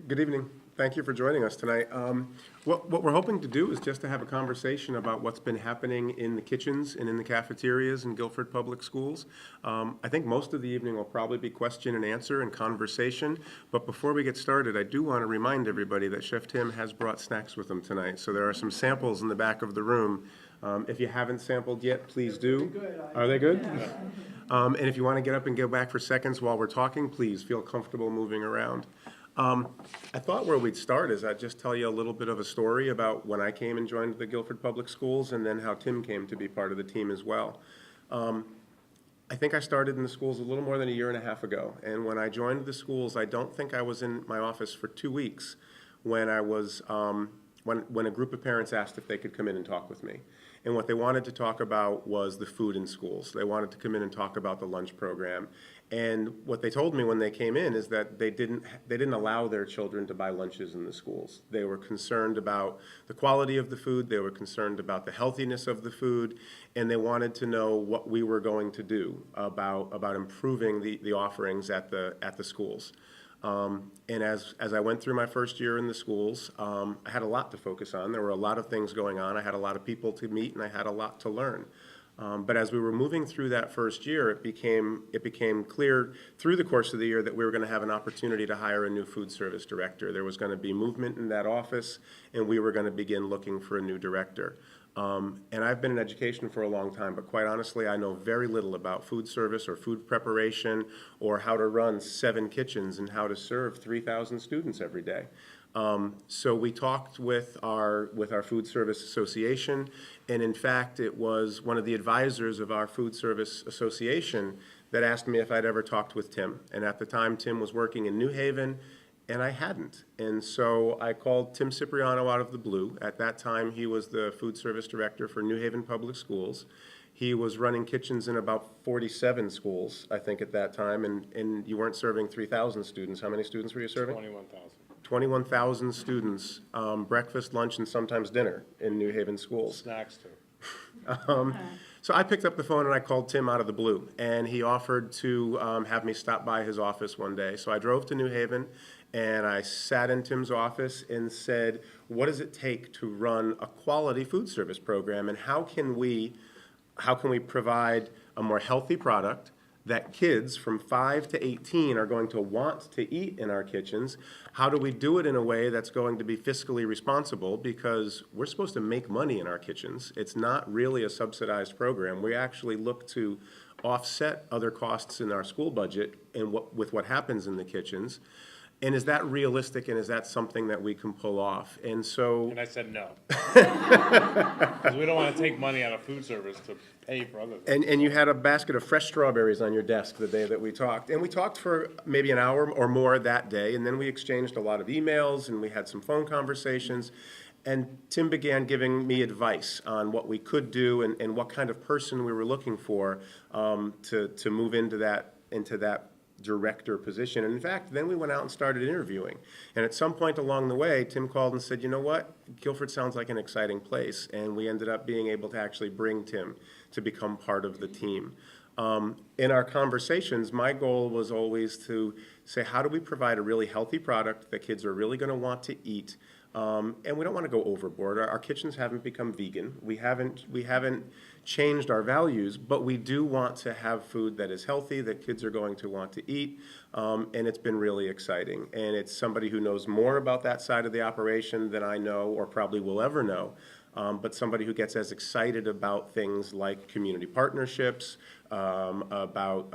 Good evening. Thank you for joining us tonight. What we're hoping to do is just to have a conversation about what's been happening in the kitchens and in the cafeterias in Guilford Public Schools. I think most of the evening will probably be question and answer and conversation. But before we get started, I do want to remind everybody that Chef Tim has brought snacks with him tonight. So there are some samples in the back of the room. If you haven't sampled yet, please do. Are they good? And if you want to get up and go back for seconds while we're talking, please feel comfortable moving around. I thought where we'd start is I'd just tell you a little bit of a story about when I came and joined the Guilford Public Schools and then how Tim came to be part of the team as well. I think I started in the schools a little more than a year and a half ago. And when I joined the schools, I don't think I was in my office for 2 weeks when I was, when a group of parents asked if they could come in and talk with me. And what they wanted to talk about was the food in schools. They wanted to come in and talk about the lunch program. And what they told me when they came in is that they didn't allow their children to buy lunches in the schools. They were concerned about the quality of the food, they were concerned about the healthiness of the food, and they wanted to know what we were going to do about improving the offerings at the schools. And as I went through my first year in the schools, I had a lot to focus on. There were a lot of things going on. I had a lot of people to meet, and I had a lot to learn. But as we were moving through that first year, it became clear through the course of the year that we were going to have an opportunity to hire a new food service director. There was going to be movement in that office, and we were going to begin looking for a new director. And I've been in education for a long time, but quite honestly, I know very little about food service or food preparation or how to run 7 kitchens and how to serve 3,000 students every day. So we talked with our Food Service Association, and in fact, it was one of the advisors of our Food Service Association that asked me if I'd ever talked with Tim. And at the time, Tim was working in New Haven, and I hadn't. And so I called Tim Cipriano out of the blue. At that time, he was the food service director for New Haven Public Schools. He was running kitchens in about 47 schools, I think, at that time, and you weren't serving 3,000 students. How many students were you serving? 21,000. 21,000 students, breakfast, lunch, and sometimes dinner in New Haven schools. Snacks too. So I picked up the phone and I called Tim out of the blue, and he offered to have me stop by his office one day. So I drove to New Haven, and I sat in Tim's office and said, what does it take to run a quality food service program, and how can we provide a more healthy product that kids from 5 to 18 are going to want to eat in our kitchens? How do we do it in a way that's going to be fiscally responsible? Because we're supposed to make money in our kitchens. It's not really a subsidized program. We actually look to offset other costs in our school budget and with what happens in the kitchens. And is that realistic, and is that something that we can pull off? And so... And I said no. Because we don't want to take money out of food service to pay for other things. And you had a basket of fresh strawberries on your desk the day that we talked. And we talked for maybe an hour or more that day, and then we exchanged a lot of emails, and we had some phone conversations. And Tim began giving me advice on what we could do and what kind of person we were looking for to move into that director position. And in fact, then we went out and started interviewing. And at some point along the way, Tim called and said, you know what, Guilford sounds like an exciting place. And we ended up being able to actually bring Tim to become part of the team. In our conversations, my goal was always to say, how do we provide a really healthy product that kids are really going to want to eat? And we don't want to go overboard. Our kitchens haven't become vegan. We haven't changed our values, but we do want to have food that is healthy, that kids are going to want to eat, and it's been really exciting. And it's somebody who knows more about that side of the operation than I know or probably will ever know, but somebody who gets as excited about things like community partnerships, about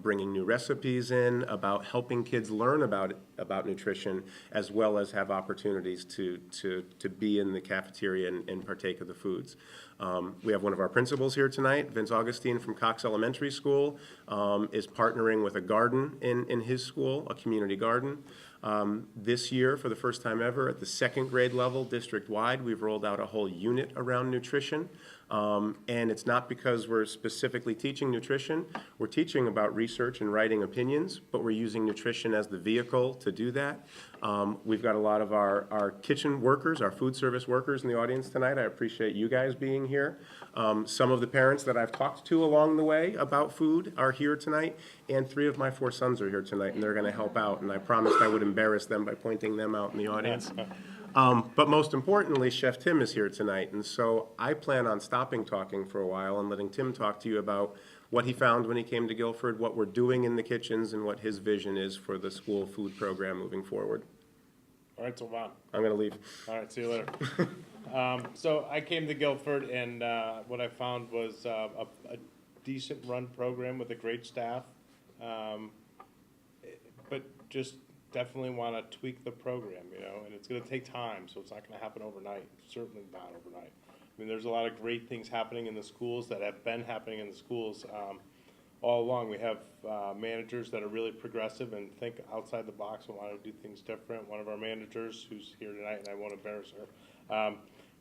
bringing new recipes in, about helping kids learn about nutrition, as well as have opportunities to be in the cafeteria and partake of the foods. We have one of our principals here tonight, Vince Augustine from Cox Elementary School, is partnering with a garden in his school, a community garden. This year, for the first time ever, at the 2nd grade level, district-wide, we've rolled out a whole unit around nutrition. And it's not because we're specifically teaching nutrition. We're teaching about research and writing opinions, but we're using nutrition as the vehicle to do that. We've got a lot of our kitchen workers, our food service workers in the audience tonight. I appreciate you guys being here. Some of the parents that I've talked to along the way about food are here tonight, and 3 of my 4 sons are here tonight, and they're going to help out, and I promised I would embarrass them by pointing them out in the audience. But most importantly, Chef Tim is here tonight, and so I plan on stopping talking for a while and letting Tim talk to you about what he found when he came to Guilford, what we're doing in the kitchens, and what his vision is for the school food program moving forward. All right, so Ron. I'm going to leave. All right, see you later. So I came to Guilford, and what I found was a decent run program with a great staff, but just definitely want to tweak the program, you know, and it's going to take time, so it's not going to happen overnight, certainly not overnight. I mean, there's a lot of great things happening in the schools that have been happening in the schools all along. We have managers that are really progressive and think outside the box and want to do things different. One of our managers, who's here tonight, and I won't embarrass her,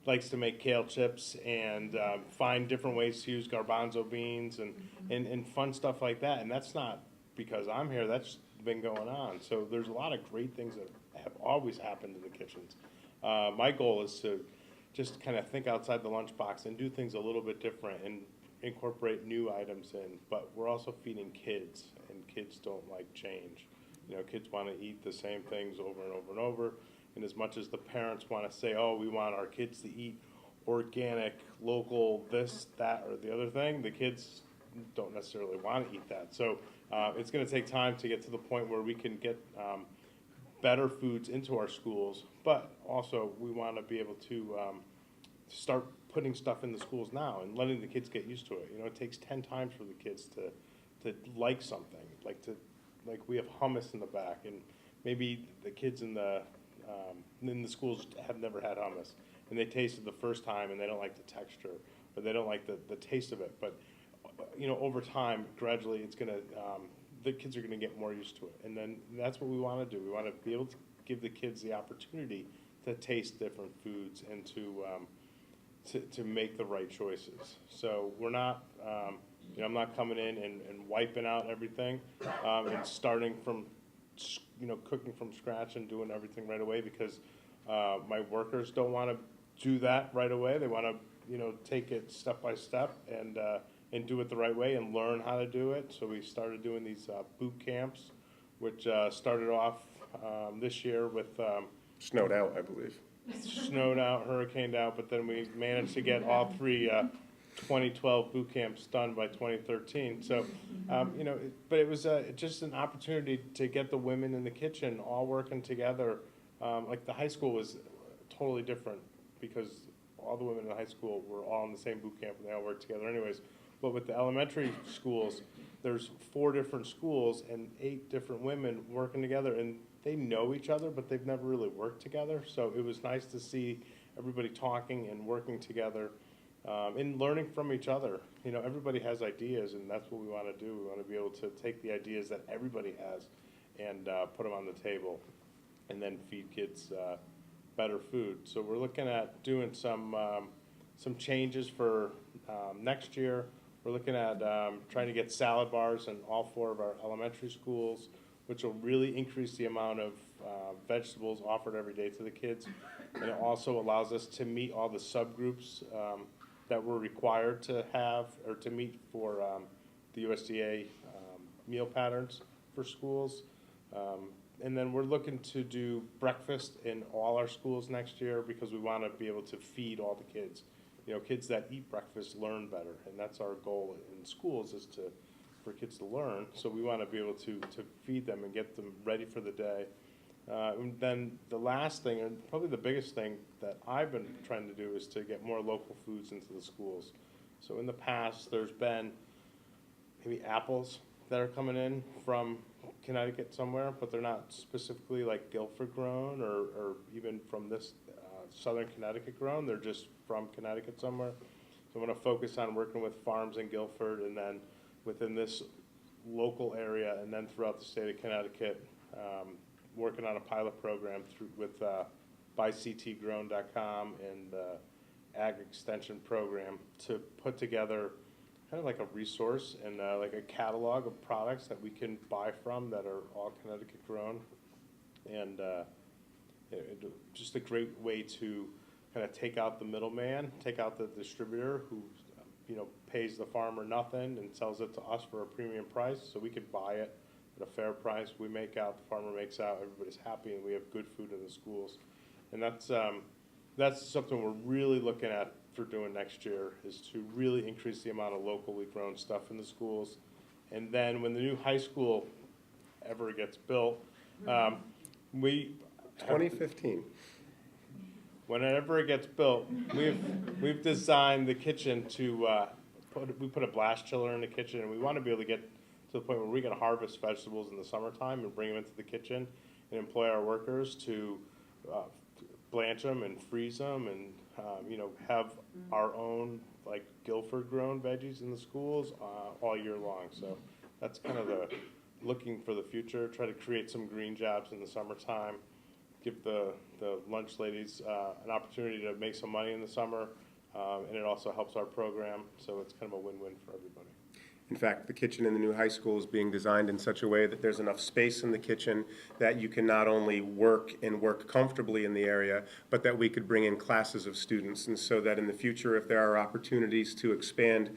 likes to make kale chips and find different ways to use garbanzo beans and fun stuff like that. And that's not because I'm here, that's been going on. So there's a lot of great things that have always happened in the kitchens. My goal is to just kind of think outside the lunchbox and do things a little bit different and incorporate new items in. But we're also feeding kids, and kids don't like change. You know, kids want to eat the same things over and over and over. And as much as the parents want to say, oh, we want our kids to eat organic, local, this, that, or the other thing, the kids don't necessarily want to eat that. So it's going to take time to get to the point where we can get better foods into our schools, but also we want to be able to start putting stuff in the schools now and letting the kids get used to it. You know, it takes 10 times for the kids to like something, like we have hummus in the back, and maybe the kids in the schools have never had hummus, and they taste it the first time and they don't like the texture, or they don't like the taste of it. But you know, over time, gradually, it's gonna the kids are gonna get more used to it, and then that's what we want to do. We want to be able to give the kids the opportunity to taste different foods and to make the right choices. So we're not, you know, I'm not coming in and wiping out everything and starting from, you know, cooking from scratch and doing everything right away, because my workers don't want to do that right away. They want to, you know, take it step by step and do it the right way and learn how to do it. So we started doing these boot camps, which started off this year with Snowed out, I believe. snowed out, hurricaned out, but then we managed to get all 3 2012 boot camps done by 2013. So, you know, but it was just an opportunity to get the women in the kitchen all working together. Like the high school was totally different because all the women in the high school were all in the same boot camp and they all worked together anyways. But with the elementary schools, there's 4 different schools and 8 different women working together, and they know each other, but they've never really worked together. So it was nice to see everybody talking and working together and learning from each other. You know, everybody has ideas, and that's what we want to do. We want to be able to take the ideas that everybody has and put them on the table, and then feed kids better food. So we're looking at doing some changes for next year. We're looking at trying to get salad bars in all 4 of our elementary schools, which will really increase the amount of vegetables offered every day to the kids. And it also allows us to meet all the subgroups that we're required to have or to meet for the USDA meal patterns for schools. And then we're looking to do breakfast in all our schools next year because we want to be able to feed all the kids. You know, kids that eat breakfast learn better, and that's our goal in schools, is for kids to learn. So we want to be able to feed them and get them ready for the day. And then the last thing, and probably the biggest thing that I've been trying to do, is to get more local foods into the schools. So in the past, there's been maybe apples that are coming in from Connecticut somewhere, but they're not specifically like Guilford grown or even from this southern Connecticut grown. They're just from Connecticut somewhere. So I want to focus on working with farms in Guilford and then within this local area and then throughout the state of Connecticut, working on a pilot program with buyctgrown.com and ag extension program to put together kind of like a resource and like a catalog of products that we can buy from that are all Connecticut grown. And just a great way to kind of take out the middleman, take out the distributor who, pays the farmer nothing and sells it to us for a premium price, so we could buy it at a fair price. We make out, the farmer makes out, everybody's happy, and we have good food in the schools. And that's something we're really looking at for doing next year, is to really increase the amount of locally grown stuff in the schools. And then when the new high school ever gets built, we 2015. whenever it gets built, we've designed the kitchen to we put a blast chiller in the kitchen, and we want to be able to get to the point where we can harvest vegetables in the summertime and bring them into the kitchen and employ our workers to blanch them and freeze them and have our own like Guilford grown veggies in the schools all year long. So that's kind of the looking for the future. Try to create some green jobs in the summertime. Give the lunch ladies an opportunity to make some money in the summer, and it also helps our program, so it's kind of a win-win for everybody. In fact, the kitchen in the new high school is being designed in such a way that there's enough space in the kitchen that you can not only work comfortably in the area, but that we could bring in classes of students. And so that in the future, if there are opportunities to expand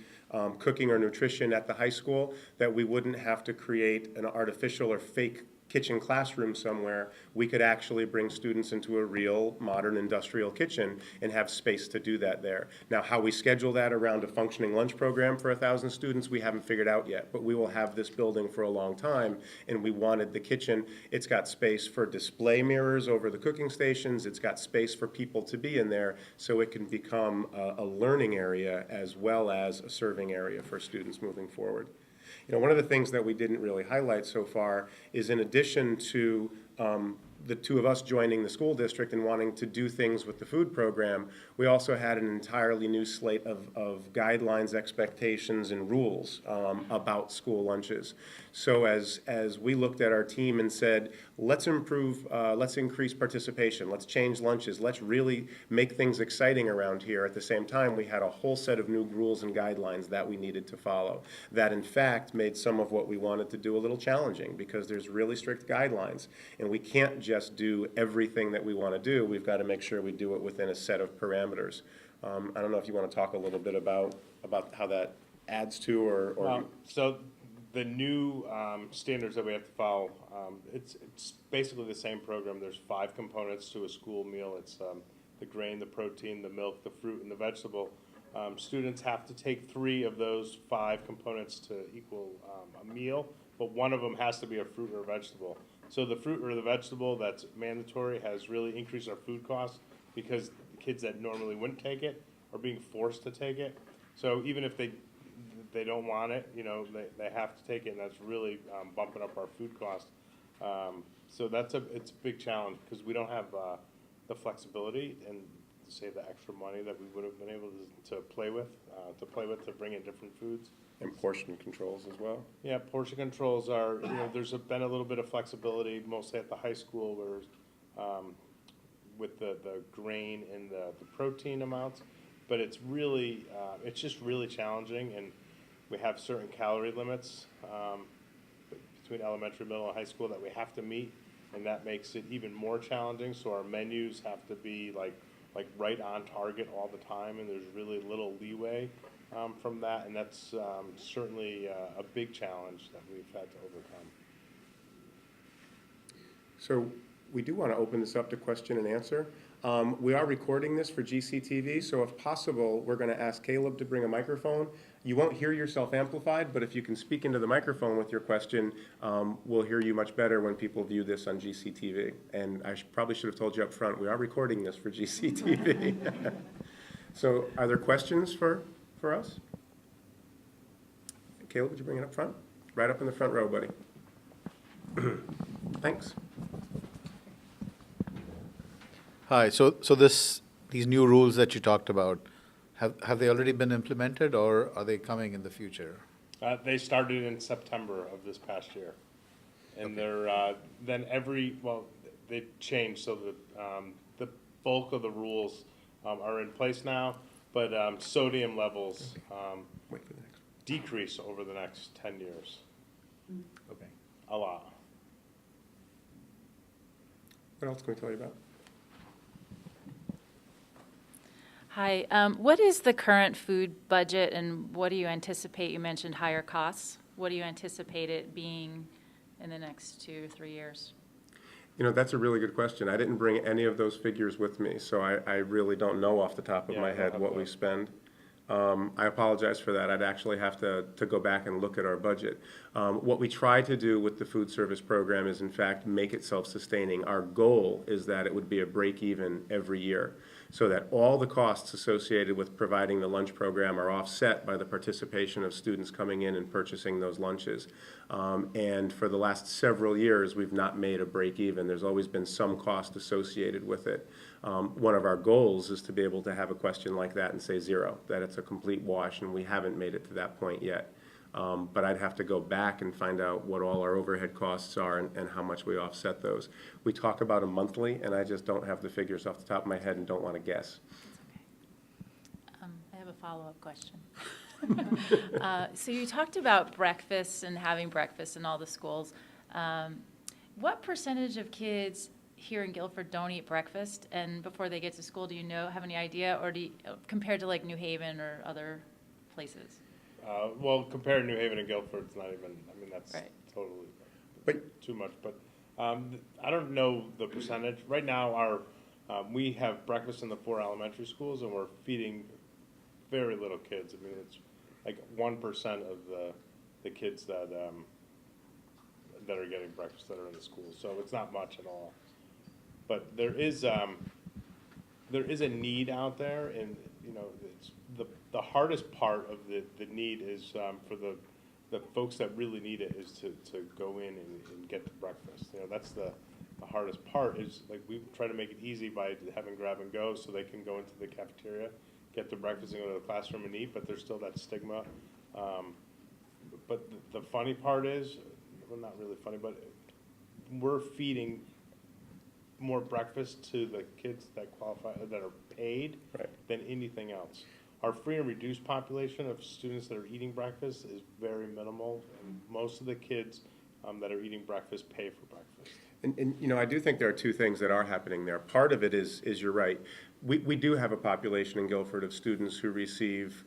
cooking or nutrition at the high school, that we wouldn't have to create an artificial or fake kitchen classroom somewhere. We could actually bring students into a real modern industrial kitchen and have space to do that there. Now, how we schedule that around a functioning lunch program for 1,000 students, we haven't figured out yet, but we will have this building for a long time, and we wanted the kitchen. It's got space for display mirrors over the cooking stations. It's got space for people to be in there, so it can become a learning area as well as a serving area for students moving forward. One of the things that we didn't really highlight so far is, in addition to the two of us joining the school district and wanting to do things with the food program, we also had an entirely new slate of guidelines, expectations, and rules about school lunches. So as we looked at our team and said, let's improve, let's increase participation, let's change lunches, let's really make things exciting around here. At the same time, we had a whole set of new rules and guidelines that we needed to follow. That, in fact, made some of what we wanted to do a little challenging, because there's really strict guidelines, and we can't just do everything that we want to do. We've got to make sure we do it within a set of parameters. I don't know if you want to talk a little bit about how that adds to or So the new standards that we have to follow, it's basically the same program. There's 5 components to a school meal. It's the grain, the protein, the milk, the fruit, and the vegetable. Students have to take 3 of those 5 components to equal a meal, but one of them has to be a fruit or a vegetable. So the fruit or the vegetable that's mandatory has really increased our food costs, because the kids that normally wouldn't take it are being forced to take it. So even if they don't want it, they have to take it, and that's really bumping up our food cost. So it's a big challenge, because we don't have the flexibility and to save the extra money that we would have been able to play with to bring in different foods. and portion controls as well. Yeah, portion controls are, there's been a little bit of flexibility, mostly at the high school, where with the grain and the protein amounts, but it's really, it's just really challenging, and we have certain calorie limits between elementary, middle, and high school that we have to meet, and that makes it even more challenging. So our menus have to be like right on target all the time, and there's really little leeway from that, and that's certainly a big challenge that we've had to overcome. So we do want to open this up to question and answer. We are recording this for GCTV, so if possible, we're going to ask Caleb to bring a microphone. You won't hear yourself amplified, but if you can speak into the microphone with your question, we'll hear you much better when people view this on GCTV. And I probably should have told you up front, we are recording this for GCTV. So are there questions for us? Caleb, would you bring it up front? Right up in the front row, buddy. Thanks. Hi, so these new rules that you talked about, have they already been implemented, or are they coming in the future? They started in September of this past year, and they're then they changed, so that the bulk of the rules are in place now. but sodium levels Wait for the next. decrease over the next 10 years, Okay. a lot. What else can we tell you about? Hi, what is the current food budget and what do you anticipate? You mentioned higher costs. What do you anticipate it being in the next 2 to 3 years? You know, that's a really good question. I didn't bring any of those figures with me, so I really don't know off the top of Yeah, my I don't head have what we that. spend. I apologize for that. I'd actually have to go back and look at our budget. What we try to do with the food service program is, in fact, make it self-sustaining. Our goal is that it would be a break-even every year, so that all the costs associated with providing the lunch program are offset by the participation of students coming in and purchasing those lunches. And for the last several years, we've not made a break-even. There's always been some cost associated with it. One of our goals is to be able to have a question like that and say zero, that it's a complete wash, and we haven't made it to that point yet. But I'd have to go back and find out what all our overhead costs are and how much we offset those. We talk about them monthly, and I just don't have the figures off the top of my head and don't want to guess. That's okay. I have a follow-up question. So you talked about breakfast and having breakfast in all the schools. What percentage of kids here in Guilford don't eat breakfast, and before they get to school, do you have any idea, or compared to like New Haven or other places? Well, compared to New Haven and Guilford, it's not even, I mean, that's Right. totally But too much, but I don't know the percentage. Right now, we have breakfast in the 4 elementary schools, and we're feeding very little kids. I mean, it's like 1% of the kids that are getting breakfast that are in the schools, so it's not much at all. But there is a need out there, and you know, it's the hardest part of the need is for the folks that really need it is to go in and get the breakfast. You know, that's the hardest part. Is like we try to make it easy by having grab and go, so they can go into the cafeteria, get the breakfast, and go to the classroom and eat. But there's still that stigma. But the funny part is, well, not really funny, but we're feeding more breakfast to the kids that qualify, that are paid, Right. than anything else. Our free and reduced population of students that are eating breakfast is very minimal, and most of the kids that are eating breakfast pay for breakfast. And you know, I do think there are two things that are happening there. Part of it is you're right. We do have a population in Guilford of students who receive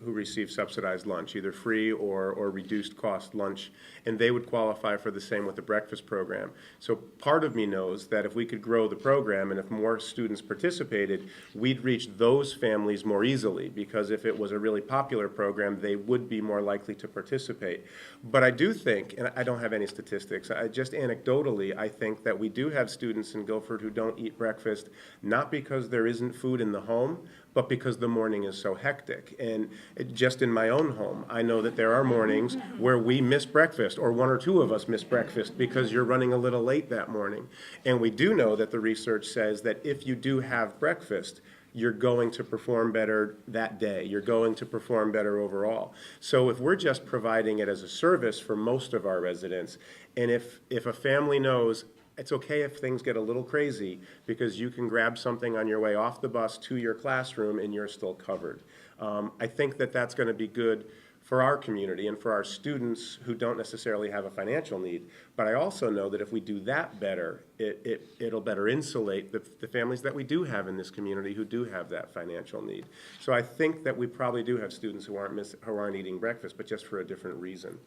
subsidized lunch, either free or reduced cost lunch, and they would qualify for the same with the breakfast program. So part of me knows that if we could grow the program and if more students participated, we'd reach those families more easily, because if it was a really popular program, they would be more likely to participate. But I do think, and I don't have any statistics, just anecdotally, I think that we do have students in Guilford who don't eat breakfast, not because there isn't food in the home, but because the morning is so hectic. And just in my own home, I know that there are mornings where we miss breakfast, or one or two of us miss breakfast because you're running a little late that morning. And we do know that the research says that if you do have breakfast, you're going to perform better that day. You're going to perform better overall. So if we're just providing it as a service for most of our residents, and if a family knows it's okay if things get a little crazy, because you can grab something on your way off the bus to your classroom and you're still covered. I think that that's going to be good for our community and for our students who don't necessarily have a financial need. But I also know that if we do that better, it'll better insulate the families that we do have in this community who do have that financial need. So I think that we probably do have students who aren't eating breakfast, but just for a different reason.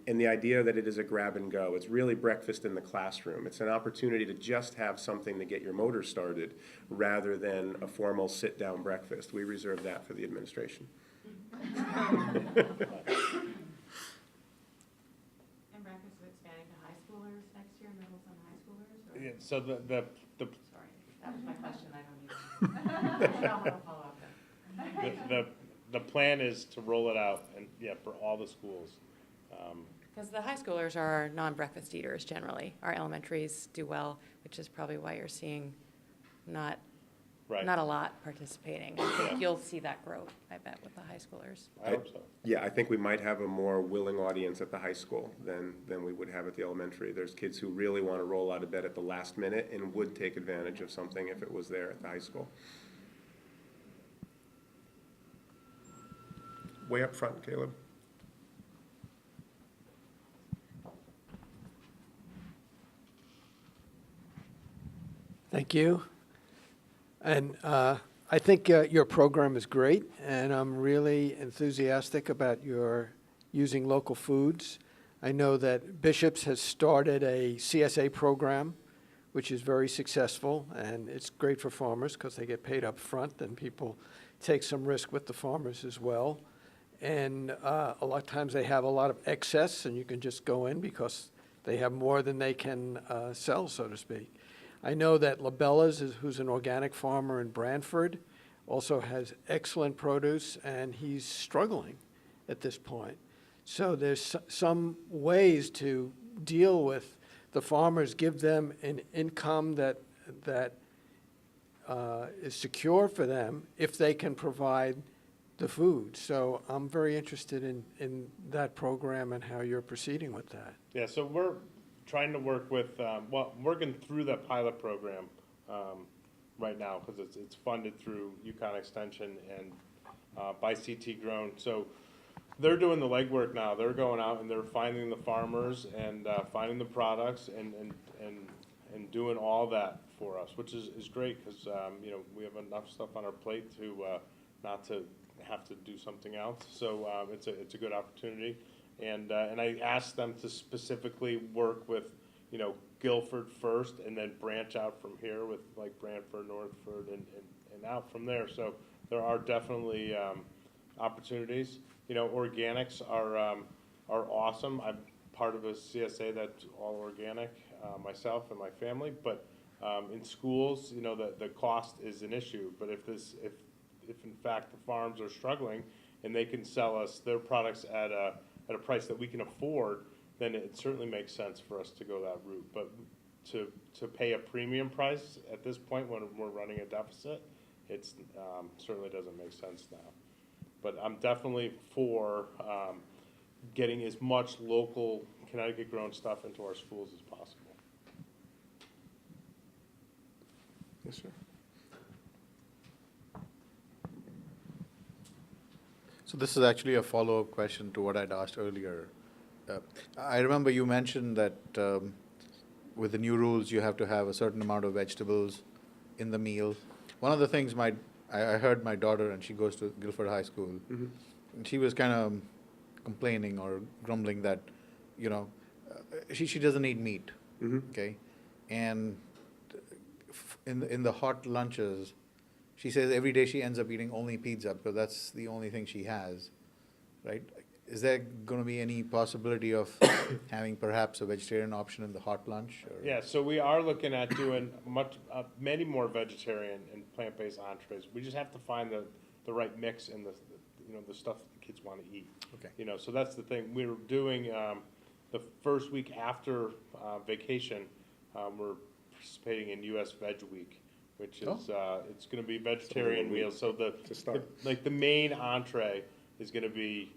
And the idea that it is a grab and go, it's really breakfast in the classroom. It's an opportunity to just have something to get your motor started rather than a formal sit-down breakfast. We reserve that for the administration. And breakfast is expanding to high schoolers next year, middles and high schoolers? Or? Yeah, so the Sorry, that was my question, I don't even, I don't want to follow up then. the plan is to roll it out, and yeah, for all the schools. Because the high schoolers are our non-breakfast eaters generally. Our elementaries do well, which is probably why you're seeing not Right. a lot participating. I Yeah. think you'll see that grow, I bet, with the high schoolers. I hope so. Yeah, I think we might have a more willing audience at the high school than we would have at the elementary. There's kids who really want to roll out of bed at the last minute and would take advantage of something if it was there at the high school. way up front, Caleb. Thank you. And I think your program is great, and I'm really enthusiastic about your using local foods. I know that Bishop's has started a CSA program, which is very successful, and it's great for farmers because they get paid up front, and people take some risk with the farmers as well. And a lot of times they have a lot of excess, and you can just go in because they have more than they can sell, so to speak. I know that Labella's, who's an organic farmer in Branford, also has excellent produce, and he's struggling at this point. So there's some ways to deal with the farmers, give them an income that is secure for them if they can provide the food. So I'm very interested in that program and how you're proceeding with that. Yeah, so we're trying to work with, well, working through that pilot program right now, because it's funded through Yukon Extension and by CT Grown. So they're doing the legwork now. They're going out and they're finding the farmers and finding the products and doing all that for us, which is great, because you know, we have enough stuff on our plate to not to have to do something else. So it's a good opportunity. And I asked them to specifically work with, you know, Guilford first, and then branch out from here with like Brantford, Northford, and out from there. So there are definitely opportunities. You know, organics are awesome. I'm part of a CSA that's all organic, myself and my family. But in schools, you know, the cost is an issue. But if in fact the farms are struggling and they can sell us their products at a price that we can afford, then it certainly makes sense for us to go that route. But to pay a premium price at this point when we're running a deficit, it's certainly doesn't make sense now. But I'm definitely for getting as much local Connecticut-grown stuff into our schools as possible. Yes, sir. So this is actually a follow-up question to what I'd asked earlier. I remember you mentioned that with the new rules, you have to have a certain amount of vegetables in the meal. One of the things I heard my daughter, and she goes to Guilford High School, and she was kind of complaining or grumbling that, you know, she doesn't eat meat, okay? And in the hot lunches, she says every day she ends up eating only pizza because that's the only thing she has, right? Is there going to be any possibility of having perhaps a vegetarian option in the hot lunch? Or? Yeah, so we are looking at doing many more vegetarian and plant-based entrees. We just have to find the right mix and the stuff that the kids want to eat. Okay. You know, so that's the thing. We're doing the first week after vacation. We're participating in U.S. Veg Week, which is it's going to be vegetarian meals. So the main entree is going to be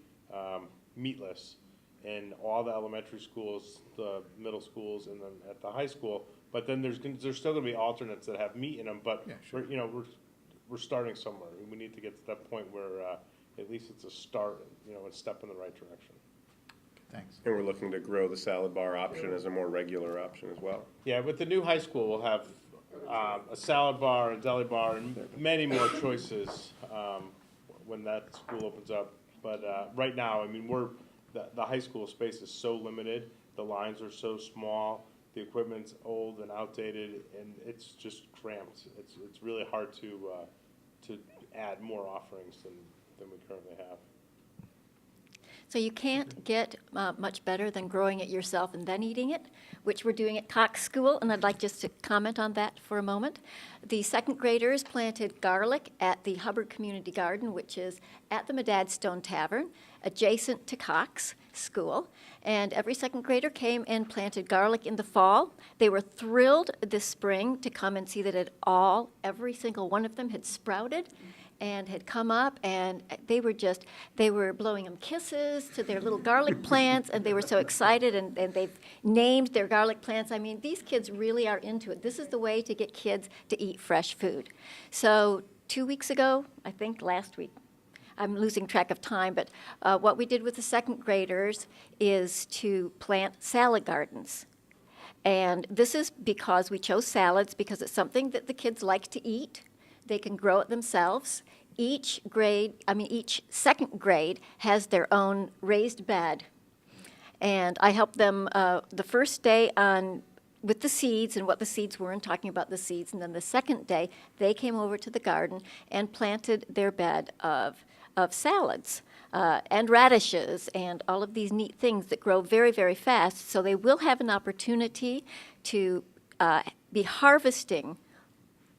meatless in all the elementary schools, the middle schools, and then at the high school. But then there's still going to be alternates that have meat in them. But Yeah, sure. we're starting somewhere. We need to get to that point where at least it's a start, you know, a step in the right direction. Thanks. And we're looking to grow the salad bar option as a more regular option as well. Yeah, with the new high school, we'll have a salad bar, a deli bar, and many more choices when that school opens up. But right now, I mean, the high school space is so limited. The lines are so small. The equipment's old and outdated, and it's just cramped. It's really hard to add more offerings than we currently have. So you can't get much better than growing it yourself and then eating it, which we're doing at Cox School, and I'd like just to comment on that for a moment. The second graders planted garlic at the Hubbard Community Garden, which is at the Medadstone Tavern, adjacent to Cox School, and every second grader came and planted garlic in the fall. They were thrilled this spring to come and see that every single one of them had sprouted and had come up, and they were blowing them kisses to their little garlic plants, and they were so excited, and they've named their garlic plants. I mean, these kids really are into it. This is the way to get kids to eat fresh food. So 2 weeks ago, I think last week, I'm losing track of time, but what we did with the second graders is to plant salad gardens. And this is because we chose salads because it's something that the kids like to eat. They can grow it themselves. Each second grade has their own raised bed. And I helped them the first day with the seeds and what the seeds were and talking about the seeds. And then the second day, they came over to the garden and planted their bed of salads and radishes and all of these neat things that grow very, very fast. So they will have an opportunity to be harvesting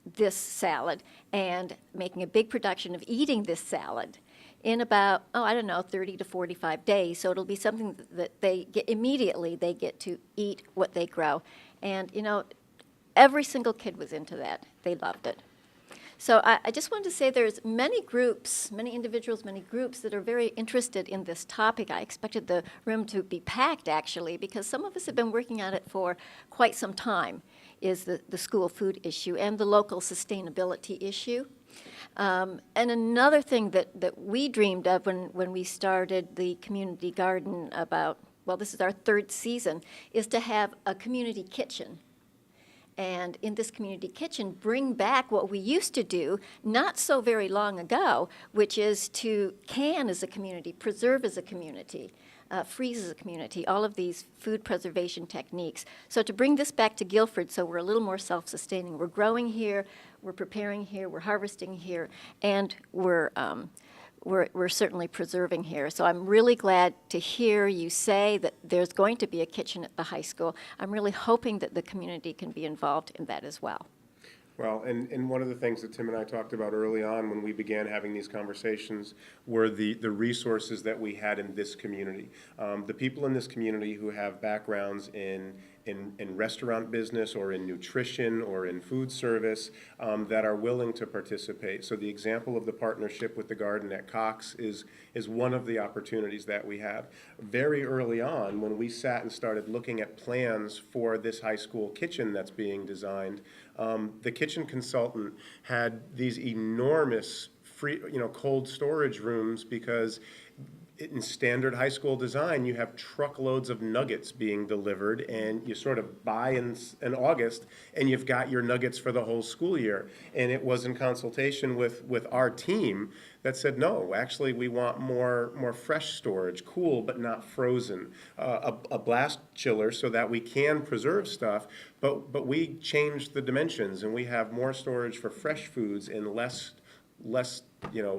this salad and making a big production of eating this salad in about, 30 to 45 days. So it'll be something that they get immediately, they get to eat what they grow. And, every single kid was into that. They loved it. So I just wanted to say there's many groups, many individuals, many groups that are very interested in this topic. I expected the room to be packed, actually, because some of us have been working on it for quite some time, is the school food issue and the local sustainability issue. And another thing that we dreamed of when we started the community garden this is our third season, is to have a community kitchen. And in this community kitchen, bring back what we used to do not so very long ago, which is to can as a community, preserve as a community, freeze as a community, all of these food preservation techniques. So to bring this back to Guilford so we're a little more self-sustaining. We're growing here, we're preparing here, we're harvesting here, and we're certainly preserving here. So I'm really glad to hear you say that there's going to be a kitchen at the high school. I'm really hoping that the community can be involved in that as well. Well, and one of the things that Tim and I talked about early on when we began having these conversations were the resources that we had in this community. The people in this community who have backgrounds in restaurant business or in nutrition or in food service that are willing to participate. So the example of the partnership with the garden at Cox is one of the opportunities that we have. Very early on, when we sat and started looking at plans for this high school kitchen that's being designed, the kitchen consultant had these enormous cold storage rooms because in standard high school design, you have truckloads of nuggets being delivered, and you sort of buy in August, and you've got your nuggets for the whole school year. And it was in consultation with our team that said, no, actually, we want more fresh storage, cool but not frozen, a blast chiller so that we can preserve stuff, but we changed the dimensions, and we have more storage for fresh foods and less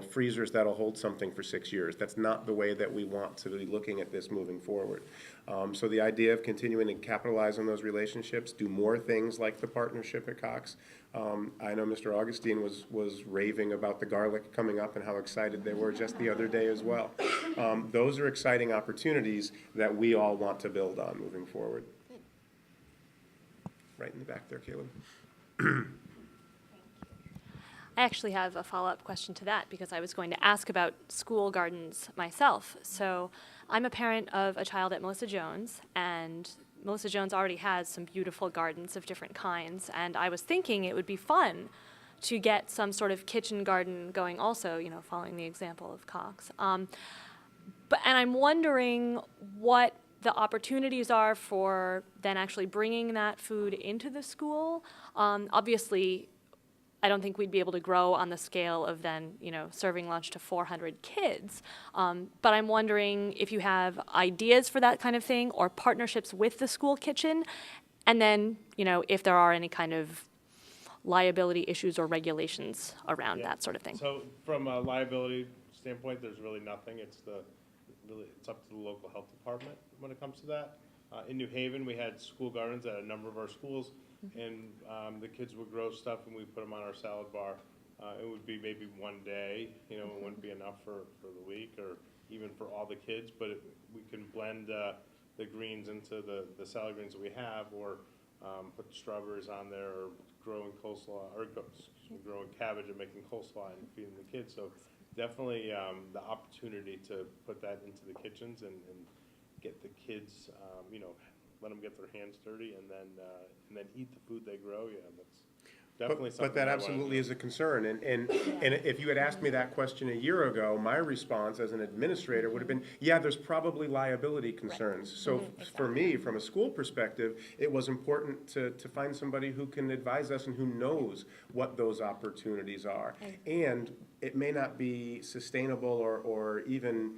freezers that'll hold something for 6 years. That's not the way that we want to be looking at this moving forward. So the idea of continuing to capitalize on those relationships, do more things like the partnership at Cox. I know Mr. Augustine was raving about the garlic coming up and how excited they were just the other day as well. Those are exciting opportunities that we all want to build on moving forward. Right in the back there, Caleb. I actually have a follow-up question to that because I was going to ask about school gardens myself. So I'm a parent of a child at Melissa Jones, and Melissa Jones already has some beautiful gardens of different kinds, and I was thinking it would be fun to get some sort of kitchen garden going also, following the example of Cox. And I'm wondering what the opportunities are for then actually bringing that food into the school. Obviously, I don't think we'd be able to grow on the scale of then, serving lunch to 400 kids. But I'm wondering if you have ideas for that kind of thing or partnerships with the school kitchen, and then, if there are any kind of liability issues or regulations around that sort of thing. So from a liability standpoint, there's really nothing. It's up to the local health department when it comes to that. In New Haven, we had school gardens at a number of our schools, and the kids would grow stuff and we put them on our salad bar. It would be maybe one day, it wouldn't be enough for the week or even for all the kids, but we can blend the greens into the salad greens that we have, or put strawberries on there, or growing coleslaw, or growing cabbage and making coleslaw and feeding the kids. So definitely the opportunity to put that into the kitchens and get the kids, let them get their hands dirty and then eat the food they grow. Yeah, that's. definitely something. But that I wanna absolutely do. is a concern, and if you had asked me that question a year ago, my response as an administrator would have been, yeah, there's probably liability concerns. So for me, from a school perspective, it was important to find somebody who can advise us and who knows what those opportunities are. And it may not be sustainable or even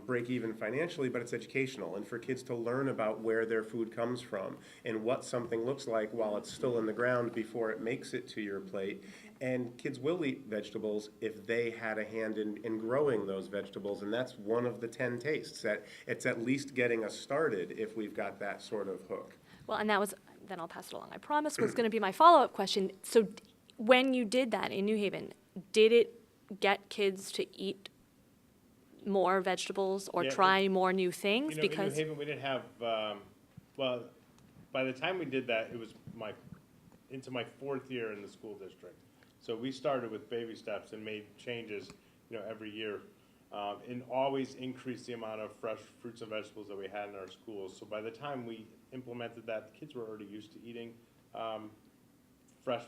break even financially, but it's educational, and for kids to learn about where their food comes from and what something looks like while it's still in the ground before it makes it to your plate. And kids will eat vegetables if they had a hand in growing those vegetables, and that's one of the 10 tastes. That it's at least getting us started if we've got that sort of hook. Well, and that was, then I'll pass it along. I promise was going to be my follow-up question. So when you did that in New Haven, did it get kids to eat more vegetables or Yeah, try more new things? In New Haven, we didn't have, well, by the time we did that, it was into my 4th year in the school district. So we started with baby steps and made changes, every year, and always increased the amount of fresh fruits and vegetables that we had in our schools. So by the time we implemented that, the kids were already used to eating fresh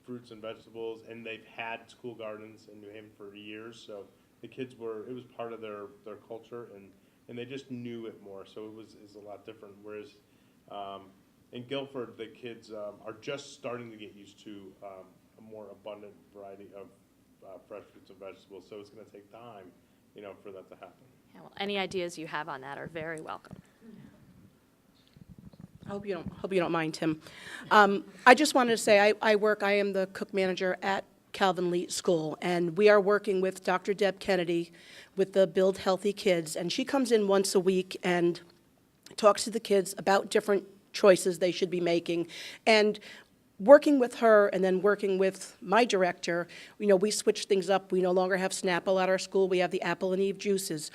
fruits and vegetables, and they've had school gardens in New Haven for years. So the kids it was part of their culture, and they just knew it more. So it was a lot different. Whereas in Guilford, the kids are just starting to get used to a more abundant variety of fresh fruits and vegetables. So it's going to take time, for that to happen. Yeah, well, any ideas you have on that are very welcome. I hope you don't mind, Tim. I just wanted to say I am the cook manager at Calvin Lee School, and we are working with Dr. Deb Kennedy with the Build Healthy Kids, and she comes in once a week and talks to the kids about different choices they should be making. And working with her and then working with my director, we switch things up. We no longer have Snapple at our school. We have the Apple and Eve juices.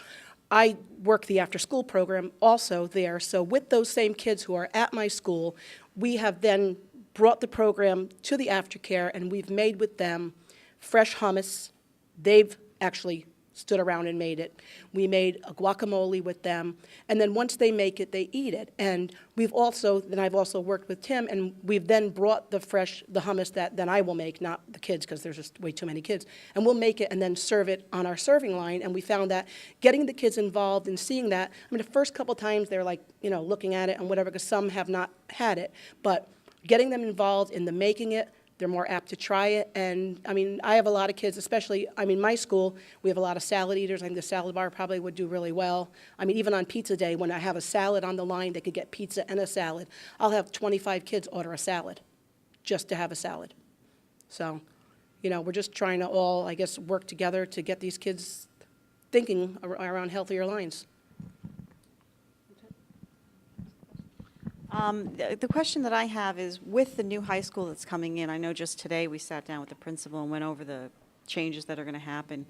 I work the after-school program also there. So with those same kids who are at my school, we have then brought the program to the aftercare, and we've made with them fresh hummus. They've actually stood around and made it. We made a guacamole with them, and then once they make it, they eat it. And I've also worked with Tim, and we've then brought the hummus that then I will make, not the kids, because there's just way too many kids. And we'll make it and then serve it on our serving line. And we found that getting the kids involved and seeing that, the first couple times they're like, looking at it and whatever, because some have not had it. But getting them involved in the making it, they're more apt to try it. And, I have a lot of kids, especially, my school, we have a lot of salad eaters. I think the salad bar probably would do really well. Even on pizza day, when I have a salad on the line, they could get pizza and a salad. I'll have 25 kids order a salad just to have a salad. So, we're just trying to all, work together to get these kids thinking around healthier lines. The question that I have is, with the new high school that's coming in, I know just today we sat down with the principal and went over the changes that are going to happen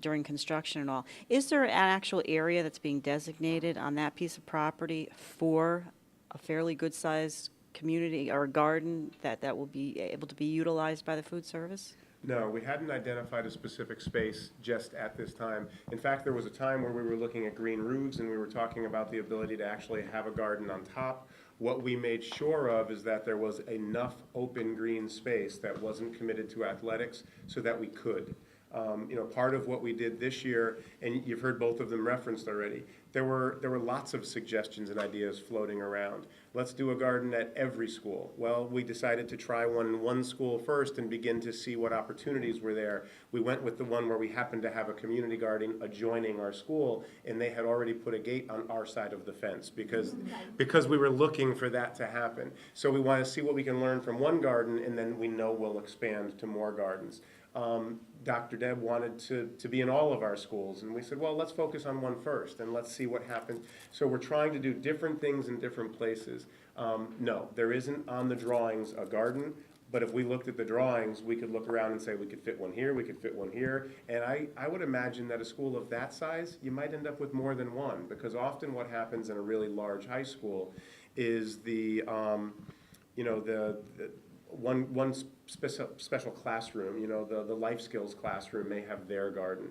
during construction and all. Is there an actual area that's being designated on that piece of property for a fairly good-sized community or garden that will be able to be utilized by the food service? No, we hadn't identified a specific space just at this time. In fact, there was a time where we were looking at green roofs and we were talking about the ability to actually have a garden on top. What we made sure of is that there was enough open green space that wasn't committed to athletics so that we could. Part of what we did this year, and you've heard both of them referenced already, there were lots of suggestions and ideas floating around. Let's do a garden at every school. Well, we decided to try one in one school first and begin to see what opportunities were there. We went with the one where we happened to have a community garden adjoining our school, and they had already put a gate on our side of the fence because we were looking for that to happen. So we want to see what we can learn from one garden, and then we know we'll expand to more gardens. Dr. Deb wanted to be in all of our schools, and we said, well, let's focus on one first, and let's see what happens. So we're trying to do different things in different places. No, there isn't on the drawings a garden, but if we looked at the drawings, we could look around and say we could fit one here, we could fit one here, and I would imagine that a school of that size, you might end up with more than one, because often what happens in a really large high school is one special classroom, the life skills classroom may have their garden.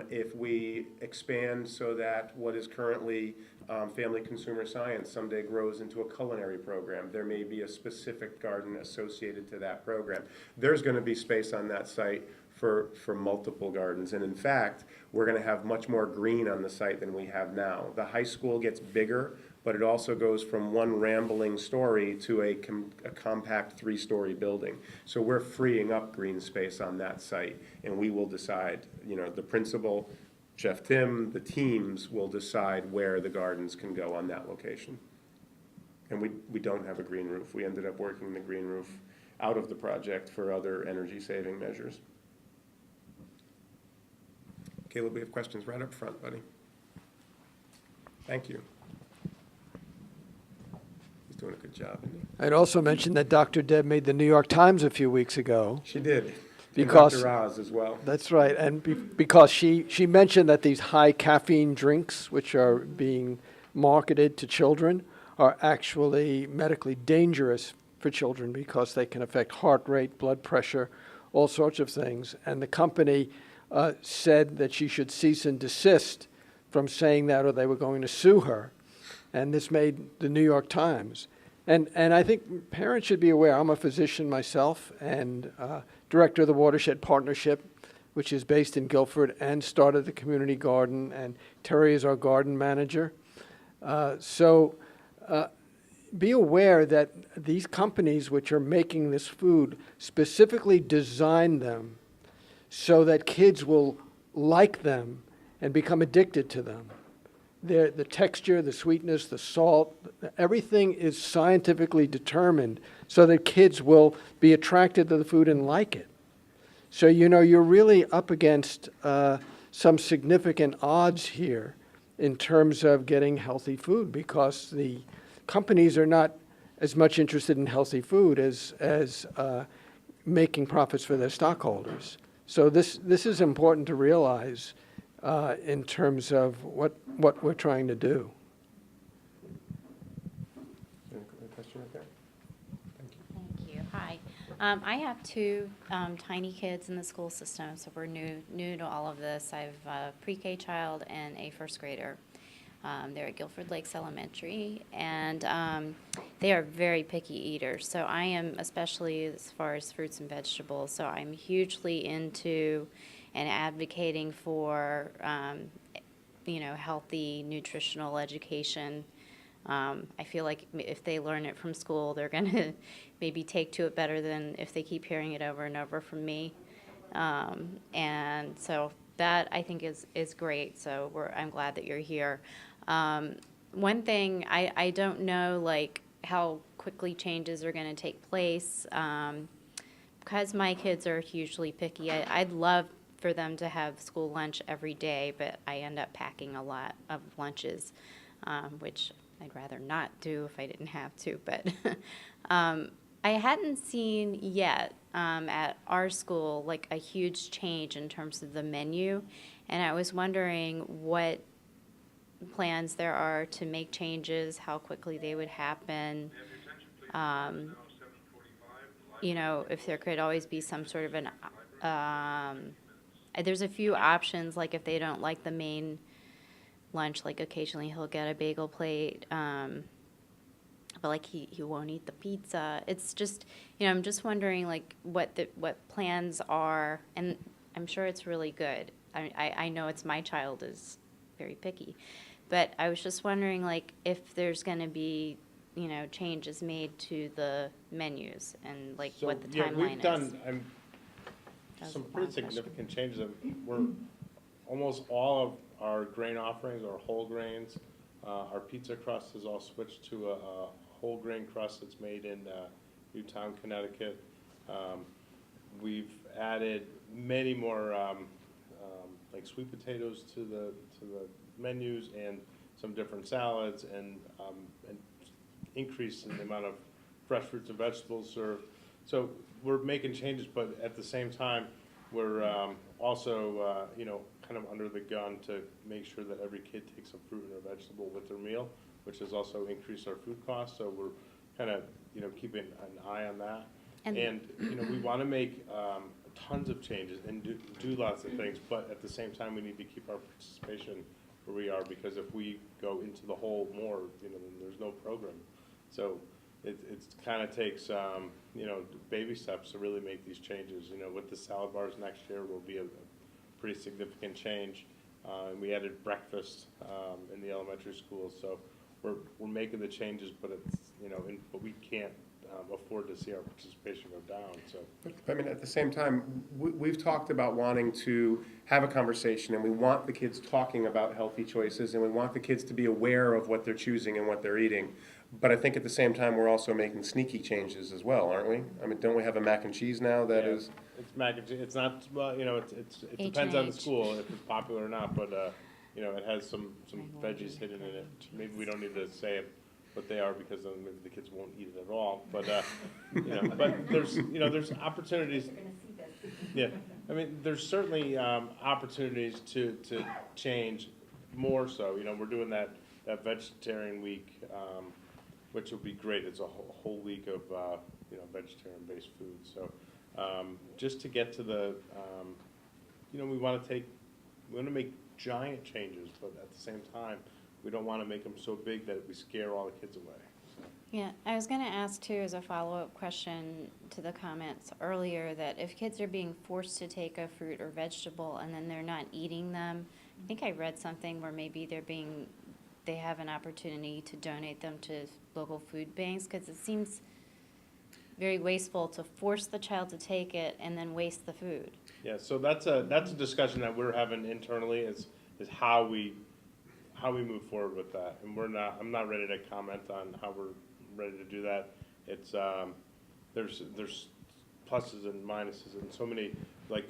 If we expand so that what is currently family consumer science someday grows into a culinary program, there may be a specific garden associated to that program. There's going to be space on that site for multiple gardens. And in fact, we're going to have much more green on the site than we have now. The high school gets bigger, but it also goes from one rambling story to a compact 3-story building. So we're freeing up green space on that site, and we will decide, the principal, Jeff Tim, the teams will decide where the gardens can go on that location. And we don't have a green roof. We ended up working the green roof out of the project for other energy saving measures. Caleb, we have questions right up front, buddy. Thank you. He's doing a good job, isn't he? I'd also mention that Dr. Deb made the New York Times a few weeks ago. She did. Because and Dr. Oz as well. That's right, and because she mentioned that these high caffeine drinks, which are being marketed to children, are actually medically dangerous for children because they can affect heart rate, blood pressure, all sorts of things. And the company said that she should cease and desist from saying that, or they were going to sue her. And this made the New York Times. And I think parents should be aware. I'm a physician myself and director of the Watershed Partnership, which is based in Guilford, and started the community garden, and Terry is our garden manager. So be aware that these companies which are making this food specifically design them so that kids will like them and become addicted to them. The texture, the sweetness, the salt, everything is scientifically determined so that kids will be attracted to the food and like it. So, you're really up against some significant odds here in terms of getting healthy food, because the companies are not as much interested in healthy food as making profits for their stockholders. So this is important to realize in terms of what we're trying to do. Any question right there? Thank you. Thank you. Hi. I have two tiny kids in the school system, so we're new to all of this. I have a pre-K child and a first grader. They're at Guilford Lakes Elementary, and they are very picky eaters. So I am, especially as far as fruits and vegetables, so I'm hugely into and advocating for, healthy nutritional education. I feel like if they learn it from school, they're going to maybe take to it better than if they keep hearing it over and over from me. And so that, I think, is great. So I'm glad that you're here. One thing, I don't know, how quickly changes are going to take place. Because my kids are hugely picky, I'd love for them to have school lunch every day, but I end up packing a lot of lunches, which I'd rather not do if I didn't have to. But I hadn't seen yet at our school a huge change in terms of the menu, and I was wondering what plans there are to make changes, how quickly they would happen. If there could always be some sort of an there's a few options, if they don't like the main lunch, occasionally he'll get a bagel plate, but he won't eat the pizza. It's just, I'm just wondering what plans are, and I'm sure it's really good. I know my child is very picky, but I was just wondering if there's going to be changes made to the menus and what the timeline we've is. done some pretty significant changes. We're almost all of our grain offerings are whole grains. Our pizza crust is all switched to a whole grain crust that's made in Newtown, Connecticut. We've added many more sweet potatoes to the menus, and some different salads, and increase in the amount of fresh fruits and vegetables served. So we're making changes, but at the same time, we're also kind of under the gun to make sure that every kid takes a fruit and a vegetable with their meal, which has also increased our food costs. So we're kind of keeping an eye on that. And, you know, we want to make tons of changes and do lots of things, but at the same time, we need to keep our participation where we are, because if we go into the hole more, you know, then there's no program. So it kind of takes, you know, baby steps to really make these changes. You know, with the salad bars next year will be a pretty significant change. And we added breakfast in the elementary schools, so we're making the changes, but it's, you know, but we can't afford to see our participation go down, so. I mean, at the same time, we've talked about wanting to have a conversation, and we want the kids talking about healthy choices, and we want the kids to be aware of what they're choosing and what they're eating. But I think at the same time, we're also making sneaky changes as well, aren't we? I mean, don't we have a mac and cheese now that Yeah, is? It's mac and cheese, it's not, well, you know, it depends on the school if it's popular or not, but, you know, it has some veggies hidden in it. Maybe we don't need to say it, what they are, because then maybe the kids won't eat it at all, but, you know, but there's, you know, there's opportunities. Yeah, I mean, there's certainly opportunities to change more so. You know, we're doing that vegetarian week, which will be great. It's a whole week of, you know, vegetarian-based food. So just to get to the, you know, we want to make giant changes, but at the same time, we don't want to make them so big that we scare all the kids away. So. Yeah, I was going to ask too, as a follow-up question to the comments earlier, that if kids are being forced to take a fruit or vegetable and then they're not eating them, I think I read something where maybe they have an opportunity to donate them to local food banks, because it seems very wasteful to force the child to take it and then waste the food. Yeah, so that's a discussion that we're having internally, is how we move forward with that, and I'm not ready to comment on how we're ready to do that. It's there's pluses and minuses, and so many, like,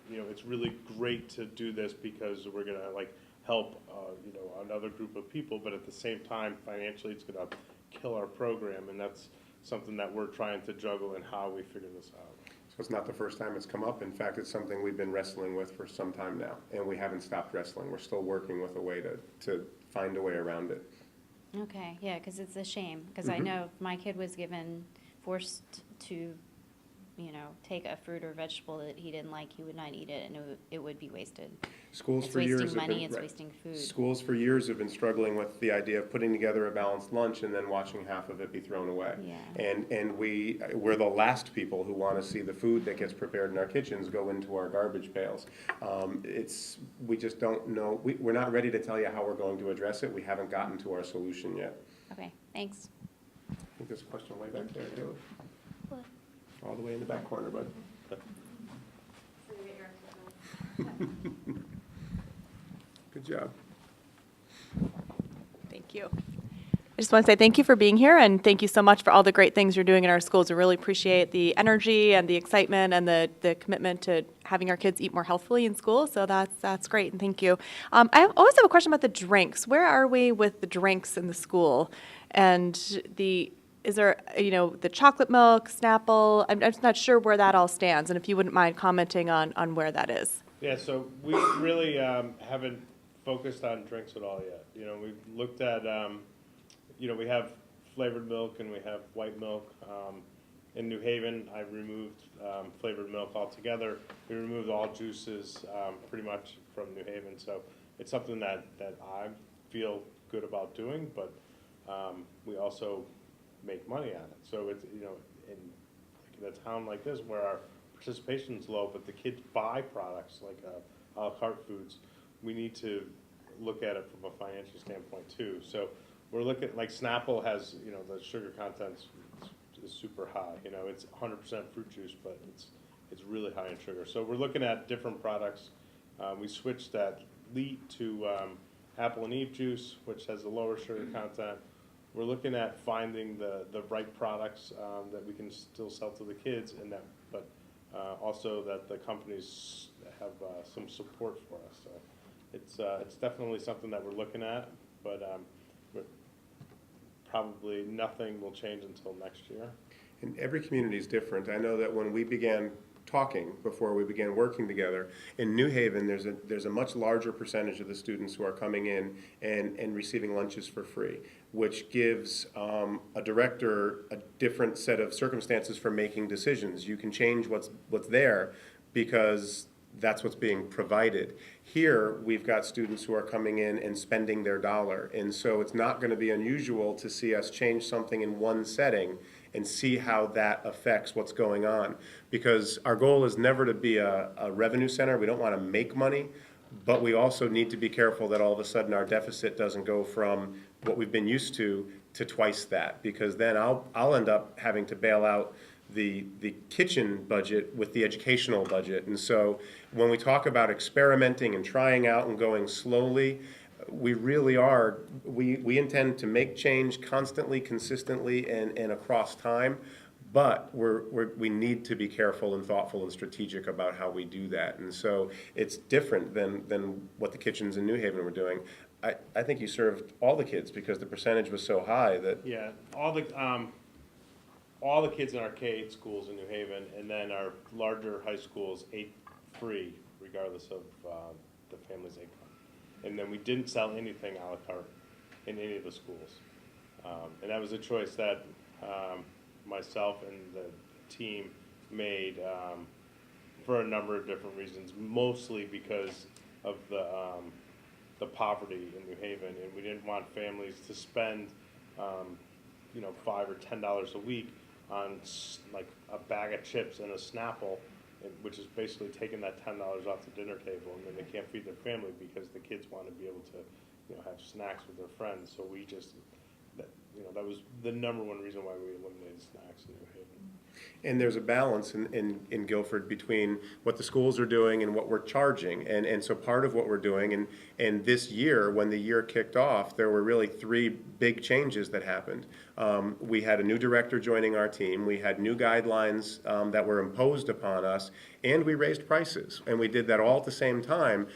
you know, it's really great to do this because we're gonna like help you know, another group of people, but at the same time, financially, it's gonna kill our program, and that's something that we're trying to juggle in how we figure this out. So it's not the first time it's come up. In fact, it's something we've been wrestling with for some time now, and we haven't stopped wrestling. We're still working with a way to find a way around it. Okay, yeah, because it's a shame, because I know if my kid was forced to, you know, take a fruit or vegetable that he didn't like, he would not eat it, and it would be wasted. Schools It's for years wasting have money, been, it's right. wasting food. Schools for years have been struggling with the idea of putting together a balanced lunch and then watching half of it be thrown away. Yeah. And we're the last people who want to see the food that gets prepared in our kitchens go into our garbage pails. We just don't know. We're not ready to tell you how we're going to address it. We haven't gotten to our solution yet. Okay, thanks. I think there's a question way back there, too. All the way in the back corner, bud. Good job. Thank you. I just want to say thank you for being here, and thank you so much for all the great things you're doing in our schools. We really appreciate the energy and the excitement and the commitment to having our kids eat more healthfully in school. So that's great, and thank you. I always have a question about the drinks. Where are we with the drinks in the school? And is there, you know, the chocolate milk, Snapple? I'm just not sure where that all stands, and if you wouldn't mind commenting on where that is. Yeah, so we really haven't focused on drinks at all yet. You know, we've looked at, you know, we have flavored milk and we have white milk. In New Haven, I've removed flavored milk altogether. We removed all juices pretty much from New Haven. So it's something that I feel good about doing, but we also make money on it. So it's, you know, in a town like this where our participation is low, but the kids buy products like a la carte foods, we need to look at it from a financial standpoint too. So we're looking, like Snapple has, you know, the sugar content is super high. You know, it's 100% fruit juice, but it's really high in sugar. So we're looking at different products. We switched that Leet to Apple and Eve juice, which has a lower sugar content. We're looking at finding the right products that we can still sell to the kids, and that, but also that the companies have some support for us. So it's definitely something that we're looking at, but probably nothing will change until next year. And every community is different. I know that when we began talking before we began working together. In New Haven, there's a much larger percentage of the students who are coming in and receiving lunches for free, which gives a director a different set of circumstances for making decisions. You can change what's there because that's what's being provided. Here, we've got students who are coming in and spending their dollar, and so it's not going to be unusual to see us change something in one setting and see how that affects what's going on. Because our goal is never to be a revenue center. We don't want to make money, but we also need to be careful that all of a sudden our deficit doesn't go from what we've been used to twice that, because then I'll end up having to bail out the kitchen budget with the educational budget. And so when we talk about experimenting and trying out and going slowly, we really are, we intend to make change constantly, consistently, and across time, but we need to be careful and thoughtful and strategic about how we do that. And so it's different than what the kitchens in New Haven were doing. I think you served all the kids because the percentage was so high that. Yeah, all the kids in our K-8 schools in New Haven, and then our larger high schools ate free, regardless of the family's income. And then we didn't sell anything a la carte in any of the schools. And that was a choice that myself and the team made for a number of different reasons, mostly because of the poverty in New Haven, and we didn't want families to spend $5 or $10 a week on like a bag of chips and a Snapple, which is basically taking that $10 off the dinner table, and then they can't feed their family because the kids want to be able to have snacks with their friends. So we just, that was the number one reason why we eliminated snacks in New Haven. And there's a balance in Guilford between what the schools are doing and what we're charging. And so part of what we're doing, and this year, when the year kicked off, there were really three big changes that happened. We had a new director joining our team, we had new guidelines that were imposed upon us, and we raised prices. And we did that all at the same time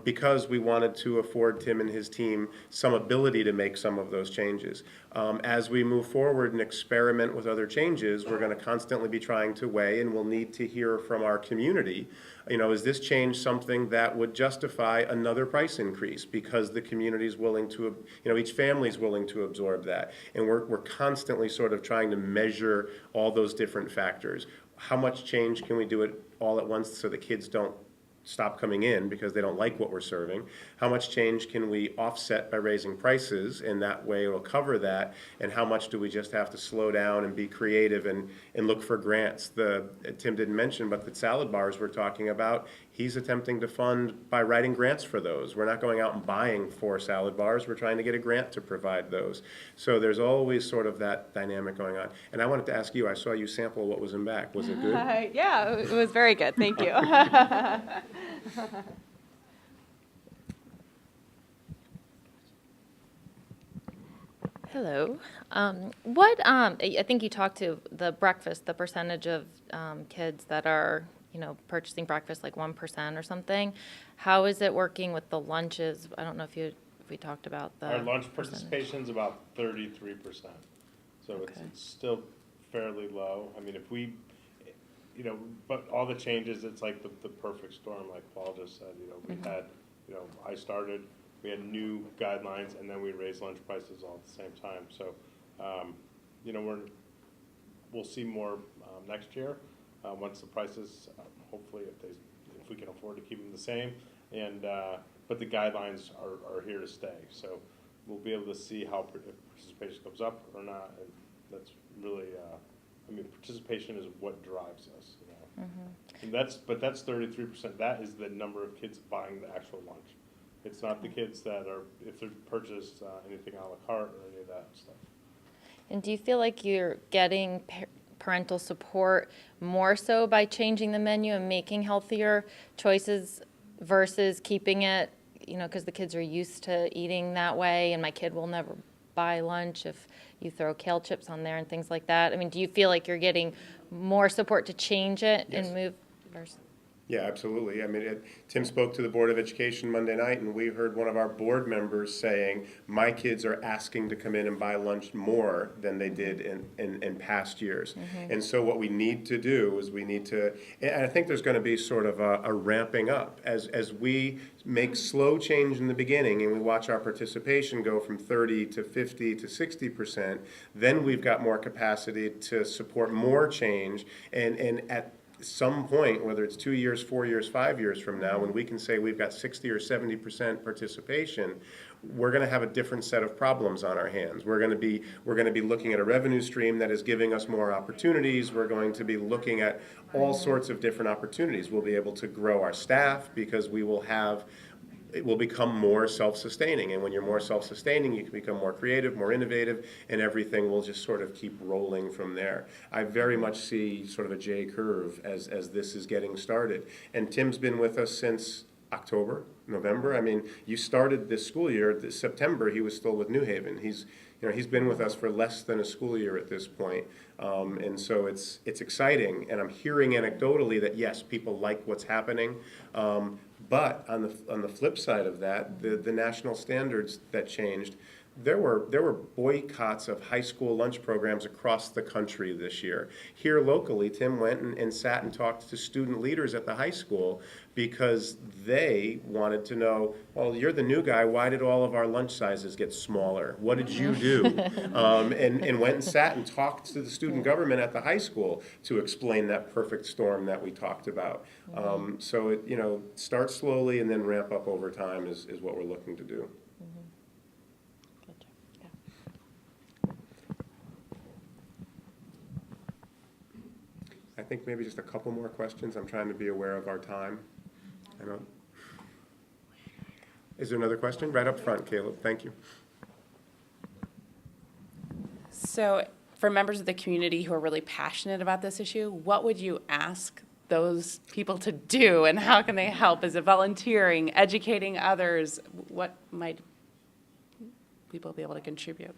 because we wanted to afford Tim and his team some ability to make some of those changes. As we move forward and experiment with other changes, we're going to constantly be trying to weigh, and we'll need to hear from our community, is this change something that would justify another price increase because the community is willing to, each family is willing to absorb that. And we're constantly sort of trying to measure all those different factors. How much change can we do it all at once so the kids don't stop coming in because they don't like what we're serving? How much change can we offset by raising prices, and that way it'll cover that? And how much do we just have to slow down and be creative and look for grants? Tim didn't mention, but the salad bars we're talking about, he's attempting to fund by writing grants for those. We're not going out and buying 4 salad bars. We're trying to get a grant to provide those. So there's always sort of that dynamic going on. And I wanted to ask you, I saw you sample what was in back. Was it good? Yeah, it was very good. Thank you. Hello. I think you talked to the breakfast, the percentage of kids that are, purchasing breakfast, like 1% or something. How is it working with the lunches? I don't know if we talked about the Our lunch participation is about 33%. So Okay. it's still fairly low. I mean, if we, but all the changes, it's like the perfect storm, like Paul just said. We had, I started, we had new guidelines, and then we raised lunch prices all at the same time. So, we'll see more next year once the prices, hopefully, if we can afford to keep them the same. And but the guidelines are here to stay. So we'll be able to see how if participation goes up or not. And that's really, participation is what drives us. And that's 33%. That is the number of kids buying the actual lunch. It's not the kids that are, if they've purchased anything a la carte or any of that stuff. And do you feel like you're getting parental support more so by changing the menu and making healthier choices versus keeping it, because the kids are used to eating that way, and my kid will never buy lunch if you throw kale chips on there and things like that? I mean, do you feel like you're getting more support to change it Yes. and move versus? Yeah, absolutely. I mean, Tim spoke to the Board of Education Monday night, and we heard one of our board members saying, my kids are asking to come in and buy lunch more than they did in past years. And so what we need to do is we need to, and I think there's going to be sort of a ramping up as we make slow change in the beginning and we watch our participation go from 30 to 50 to 60%, then we've got more capacity to support more change, and at some point, whether it's 2 years, 4 years, 5 years from now, when we can say we've got 60 or 70% participation, we're going to have a different set of problems on our hands. We're going to be looking at a revenue stream that is giving us more opportunities. We're going to be looking at all sorts of different opportunities. We'll be able to grow our staff because it will become more self-sustaining. And when you're more self-sustaining, you can become more creative, more innovative, and everything will just sort of keep rolling from there. I very much see sort of a J curve as this is getting started. And Tim's been with us since October, November. I mean, you started this school year, this September, he was still with New Haven. He's been with us for less than a school year at this point. And so it's exciting. And I'm hearing anecdotally that, yes, people like what's happening. But on the flip side of that, the national standards that changed, there were boycotts of high school lunch programs across the country this year. Here locally, Tim went and sat and talked to student leaders at the high school because they wanted to know, well, you're the new guy, why did all of our lunch sizes get smaller? What did you do? And went and sat and talked to the student government at the high school to explain that perfect storm that we talked about. So it, start slowly and then ramp up over time is what we're looking to do. I think maybe just a couple more questions. I'm trying to be aware of our time. I don't. Is there another question? Right up front, Caleb. Thank you. So for members of the community who are really passionate about this issue, what would you ask those people to do, and how can they help? Is it volunteering, educating others? What might people be able to contribute?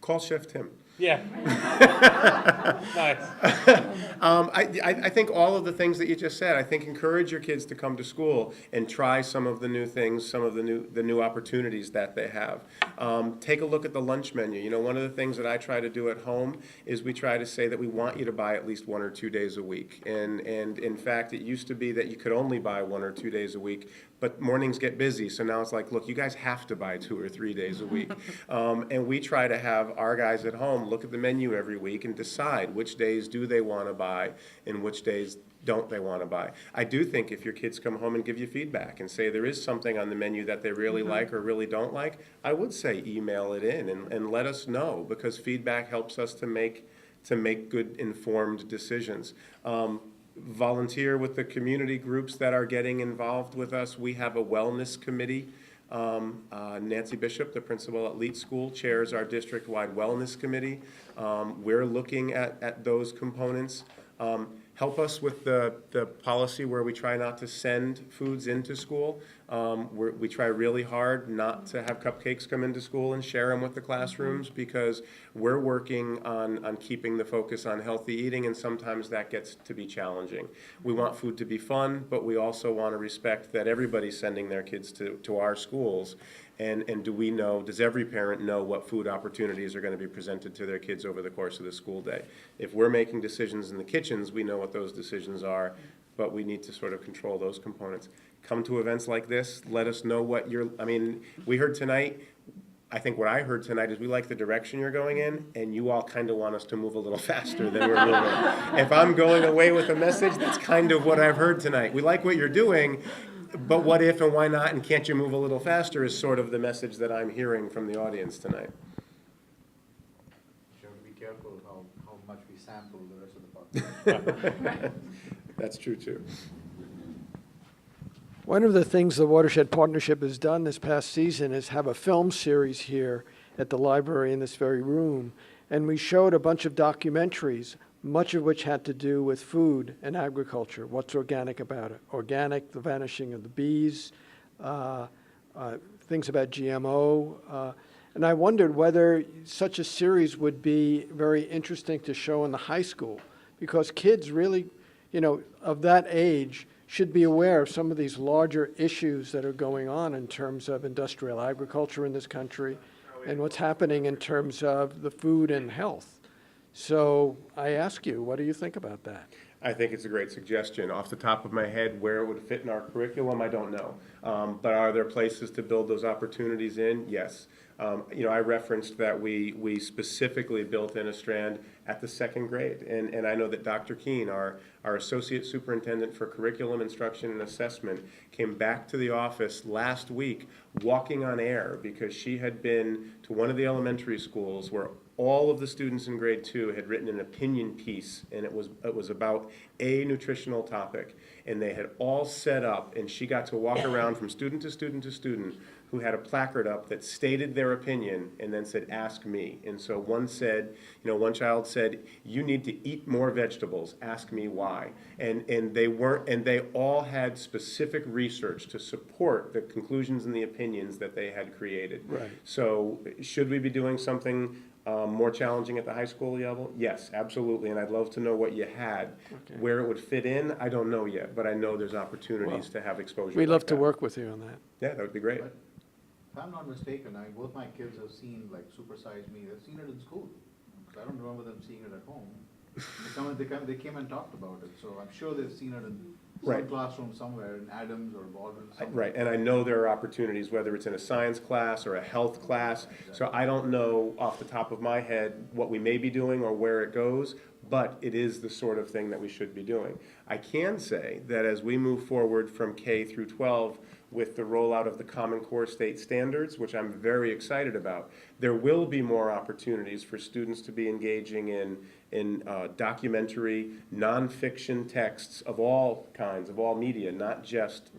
Call Chef Tim. Yeah. Nice. I think all of the things that you just said, I think encourage your kids to come to school and try some of the new things, some of the new opportunities that they have. Take a look at the lunch menu. One of the things that I try to do at home is we try to say that we want you to buy at least 1 or 2 days a week. And in fact, it used to be that you could only buy 1 or 2 days a week, but mornings get busy. So now it's like, look, you guys have to buy 2 or 3 days a week. And we try to have our guys at home look at the menu every week and decide which days do they want to buy and which days don't they want to buy. I do think if your kids come home and give you feedback and say there is something on the menu that they really like or really don't like, I would say email it in and let us know, because feedback helps us to make good informed decisions. Volunteer with the community groups that are getting involved with us. We have a wellness committee. Nancy Bishop, the principal at Leet School, chairs our district-wide wellness committee. We're looking at those components. Help us with the policy where we try not to send foods into school. We try really hard not to have cupcakes come into school and share them with the classrooms, because we're working on keeping the focus on healthy eating, and sometimes that gets to be challenging. We want food to be fun, but we also want to respect that everybody's sending their kids to our schools. And does every parent know what food opportunities are going to be presented to their kids over the course of the school day? If we're making decisions in the kitchens, we know what those decisions are, but we need to sort of control those components. Come to events like this, let us know what we heard tonight, I think what I heard tonight is we like the direction you're going in, and you all kind of want us to move a little faster than we're moving. If I'm going away with a message, that's kind of what I've heard tonight. We like what you're doing, but what if and why not, and can't you move a little faster is sort of the message that I'm hearing from the audience tonight. You have to be careful how much we sample the rest of the population. That's true too. One of the things the Watershed Partnership has done this past season is have a film series here at the library in this very room. And we showed a bunch of documentaries, much of which had to do with food and agriculture. What's organic about it? Organic, the vanishing of the bees, things about GMO. And I wondered whether such a series would be very interesting to show in the high school, because kids really of that age should be aware of some of these larger issues that are going on in terms of industrial agriculture in this country and what's happening in terms of the food and health. So I ask you, what do you think about that? I think it's a great suggestion. Off the top of my head, where it would fit in our curriculum, I don't know. But are there places to build those opportunities in? Yes. I referenced that we specifically built in a strand at the second grade. And I know that Dr. Keene, our Associate Superintendent for Curriculum, Instruction, and Assessment, came back to the office last week walking on air because she had been to one of the elementary schools where all of the students in grade 2 had written an opinion piece, and it was about a nutritional topic. And they had all set up, and she got to walk around from student to student to student who had a placard up that stated their opinion and then said, "Ask me." And so one child said, "You need to eat more vegetables, ask me why." And they all had specific research to support the conclusions and the opinions that they had created. Right. So should we be doing something more challenging at the high school level? Yes, absolutely, and I'd love to know what you had. Okay. Where it would fit in, I don't know yet, but I know there's opportunities to have exposure. We'd love like to that. work with you on that. Yeah, that would be great. But if I'm not mistaken, both my kids have seen like Super Size Me. They've seen it in school. 'Cause I don't remember them seeing it at home. They came and talked about it. So I'm sure they've seen it in some Right. classroom somewhere in Adams or Baldwin. Right, and I know there are opportunities, whether it's in a science class or a health class. So I don't know off the top of my head what we may be doing or where it goes, but it is the sort of thing that we should be doing. I can say that as we move forward from K through 12 with the rollout of the Common Core state standards, which I'm very excited about, there will be more opportunities for students to be engaging in documentary, nonfiction texts of all kinds, of all media, not just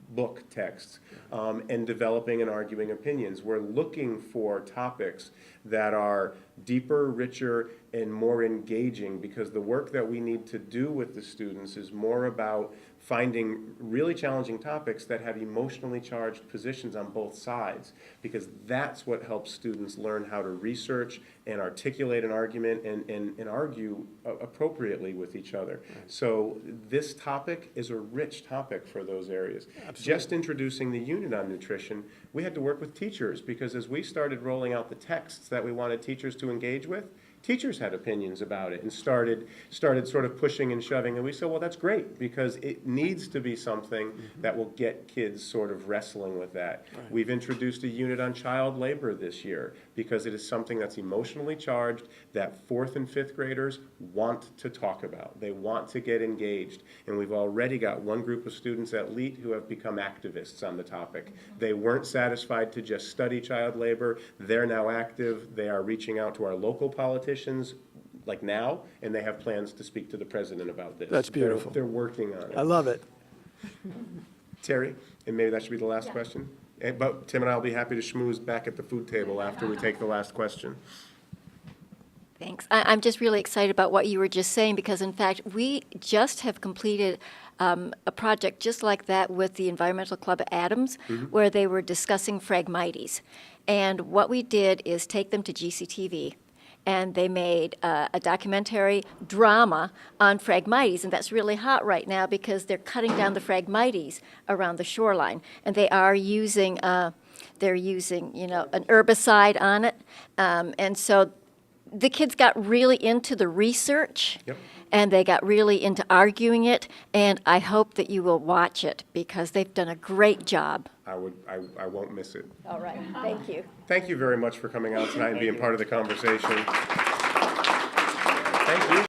book texts, and developing and arguing opinions. We're looking for topics that are deeper, richer, and more engaging, because the work that we need to do with the students is more about finding really challenging topics that have emotionally charged positions on both sides, because that's what helps students learn how to research and articulate an argument and argue appropriately with each other. So this topic is a rich topic for those areas. Absolutely. Just introducing the unit on nutrition, we had to work with teachers, because as we started rolling out the texts that we wanted teachers to engage with, teachers had opinions about it and started sort of pushing and shoving, and we said, well, that's great, because it needs to be something that will get kids sort of wrestling with that. Right. We've introduced a unit on child labor this year, because it is something that's emotionally charged that 4th and 5th graders want to talk about. They want to get engaged, and we've already got one group of students at LEAT who have become activists on the topic. They weren't satisfied to just study child labor. They're now active. They are reaching out to our local politicians like now, and they have plans to speak to the president about this. That's beautiful. They're working on it. I love it. Terry, and maybe that should be the last question? But Tim and I will be happy to schmooze back at the food table after we take the last question. Thanks. I'm just really excited about what you were just saying, because in fact, we just have completed a project just like that with the Environmental Club at Adams, where they were discussing Phragmites. And what we did is take them to GCTV, and they made a documentary drama on Phragmites, and that's really hot right now because they're cutting down the Phragmites around the shoreline, and they are using an herbicide on it, and so the kids got really into the research. Yep. And they got really into arguing it, and I hope that you will watch it because they've done a great job. I won't miss it. All right, thank you. Thank you very much for coming out tonight and being part of the conversation. Thank you.